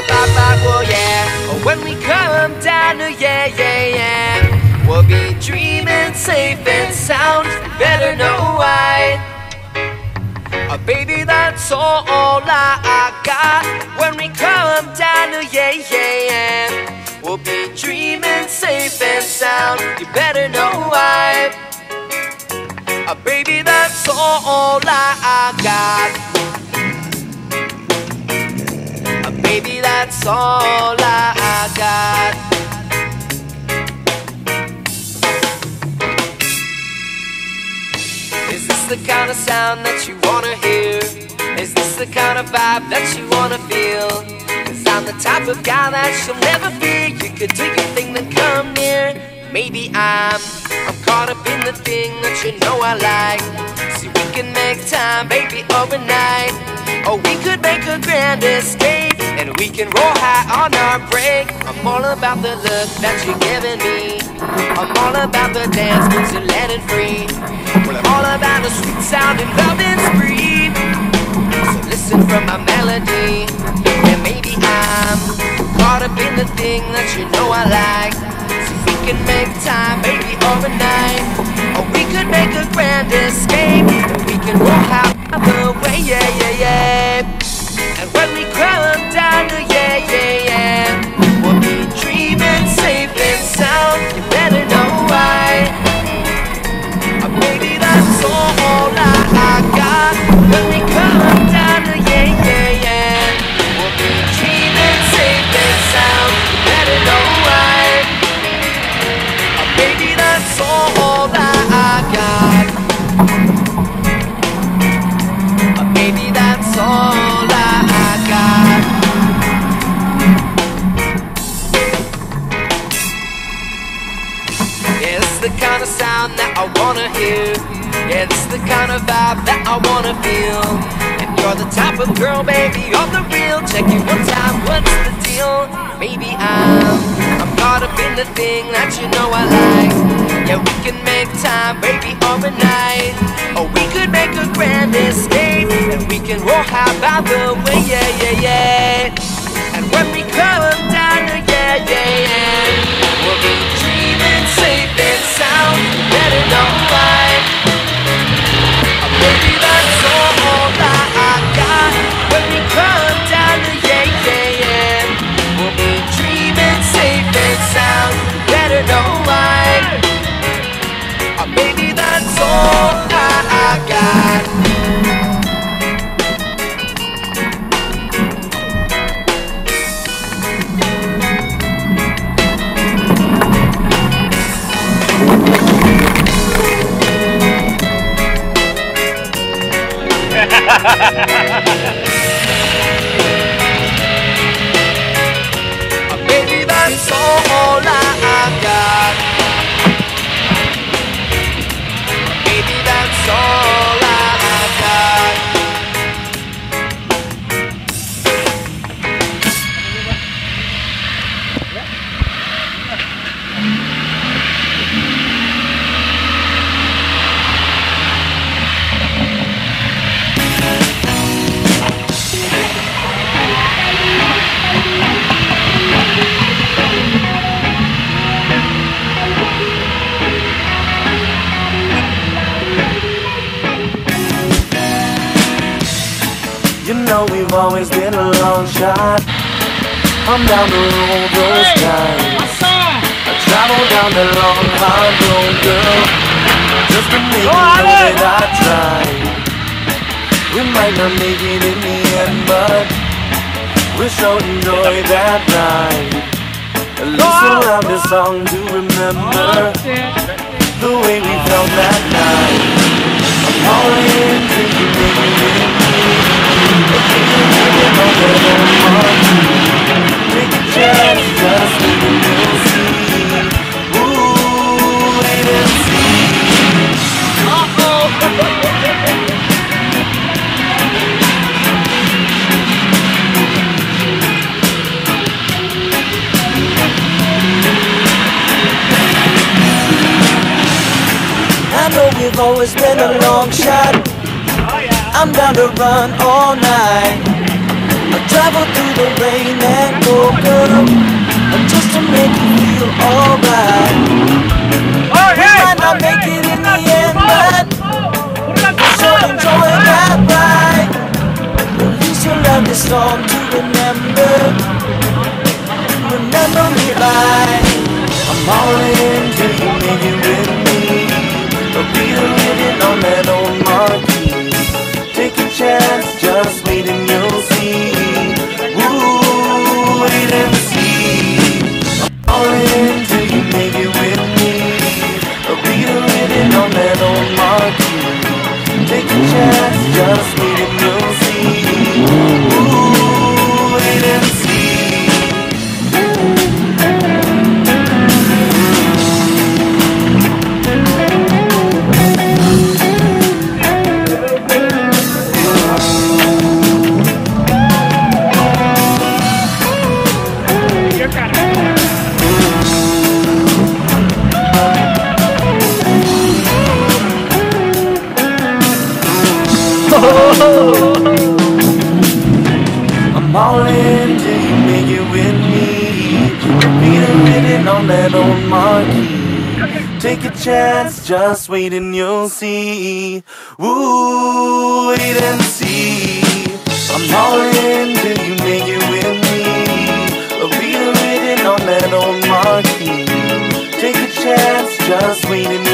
well, yeah. When we come down to we'll be dreaming safe and sound. Better know why. Baby, that's all I got. When we come down to we'll be dreaming safe and sound. You better know why. Baby, that's all I got. Baby, that's all I got. Is this the kind of sound that you wanna hear? Is this the kind of vibe that you wanna feel? 'Cause I'm the type of guy that you'll never fear. You could do your thing, then come near. Maybe I'm caught up in the thing that you know I like. See, we can make time, baby, overnight. Or we could make a grand escape, and we can roll high on our break. I'm all about the look that you're giving me. I'm all about the dance moves and letting free. Well, I'm all about the sweet sound and loving spree. So listen from my melody. And maybe I'm caught up in the thing that you know I like. So we can make time, baby, overnight. Or we could make a grand escape, and we can roll high the way, And when we come down to we'll be dreaming safe and sound. You better know why. Baby, that's all I got. When we come down to we'll be dreaming safe and sound. You better know why. Baby, that's all I got. Baby, that's all I got. Yeah, this is the kind of sound that I wanna hear. Yeah, this is the kind of vibe that I wanna feel. And you're the type of girl, baby, you're the real. Check it one time, what's the deal? Maybe I'm caught up in the thing that you know I like. Yeah, we can make time, baby, overnight. Or we could make a grand escape, and we can roll high by the way, And when we come down to we'll be dreaming safe and sound. You better know why. Baby, that's all I got. When we come down to we'll be dreaming safe and sound. You better know why. Baby, that's all I got. Baby, that's all I got. Baby, that's all I got. You know we've always been a long shot. I'm down to roll those times. I travel down the long hard road, girl, just to make you know that I tried. We might not make it in the end, but we sure enjoy that ride. At least we'll have this song to remember the way we felt that night. I'm falling to you, baby. Take a chance, just wait and you'll see. Ooh, wait and see. I know we've always been a long shot. I'm down to run all night. I travel through the rain and woke up just to make you feel alright. We might not make it in the end, but we'll sure enjoy that ride. At least you'll have this song to remember me by. I'm all in till you make it with me. But we're living on that old marquee. Take a chance, just wait and you'll see. Ooh, wait and see. I'm all in till you make it with me. But we're living on that old marquee. Take a chance, just wait and you'll see. Ooh, wait and see. I'm all in till you make it with me. We're living on that old marquee. Take a chance, just wait and you'll see. Ooh, wait and see. I'm all in till you make it with me. We're living on that old marquee. Take a chance, just wait and you'll see.